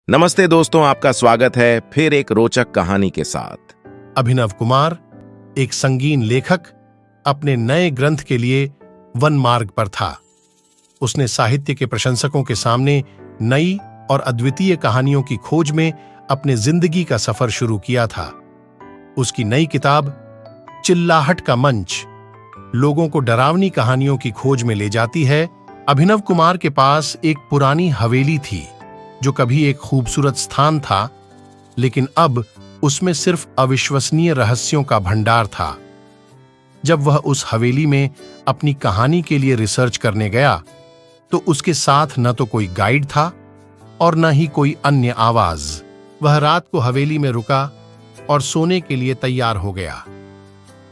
नमस्ते दोस्तों, आपका स्वागत है फिर एक रोचक कहानी के साथ। अभिनव कुमार, एक संगीन लेखक, अपने नए ग्रंथ के लिए वन मार्ग पर था। उसने साहित्य के प्रशंसकों के सामने नई और अद्वितीय कहानियों की खोज में अपने जिंदगी का सफर शुरू किया था। उसकी नई किताब चिल्लाहट का मंच लोगों को डरावनी कहानियों की खोज में ले जाती है। अभिनव कुमार के पास एक पुरानी हवेली थी जो कभी एक खूबसूरत स्थान था, लेकिन अब उसमें सिर्फ अविश्वसनीय रहस्यों का भंडार था। जब वह उस हवेली में अपनी कहानी के लिए रिसर्च करने गया तो उसके साथ न तो कोई गाइड था और न ही कोई अन्य आवाज। वह रात को हवेली में रुका और सोने के लिए तैयार हो गया,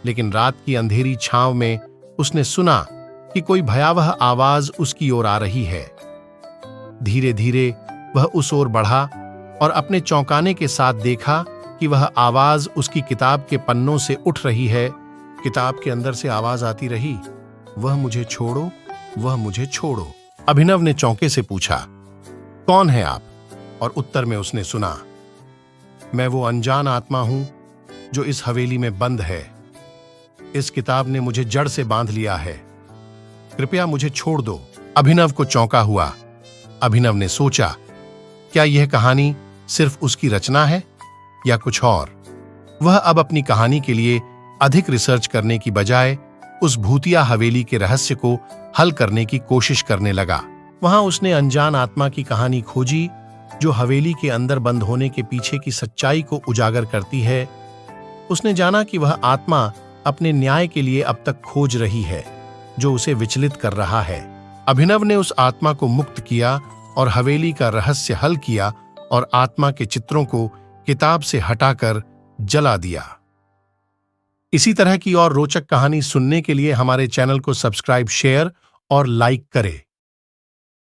लेकिन रात की अंधेरी छांव में उसने सुना कि कोई भयावह आवाज उसकी ओर आ रही है। धीरे धीरे वह उस ओर बढ़ा और अपने चौंकाने के साथ देखा कि वह आवाज उसकी किताब के पन्नों से उठ रही है। किताब के अंदर से आवाज आती रही, वह मुझे छोड़ो, वह मुझे छोड़ो। अभिनव ने चौंके से पूछा, कौन है आप? और उत्तर में उसने सुना, मैं वो अनजान आत्मा हूं जो इस हवेली में बंद है। इस किताब ने मुझे जड़ से बांध लिया है, कृपया मुझे छोड़ दो। अभिनव को चौंका हुआ। अभिनव ने सोचा, क्या यह कहानी सिर्फ उसकी रचना है या कुछ और? वह अब अपनी कहानी के लिए अधिक रिसर्च करने की बजाय उस भूतिया हवेली के रहस्य को हल करने की कोशिश करने लगा। वहां उसने अनजान आत्मा की कहानी खोजी जो हवेली के अंदर बंद होने के पीछे की सच्चाई को उजागर करती है। उसने जाना कि वह आत्मा अपने न्याय के लिए अब तक खोज रही है जो उसे विचलित कर रहा है। अभिनव ने उस आत्मा को मुक्त किया और हवेली का रहस्य हल किया और आत्मा के चित्रों को किताब से हटाकर जला दिया। इसी तरह की और रोचक कहानी सुनने के लिए हमारे चैनल को सब्सक्राइब, शेयर और लाइक करें।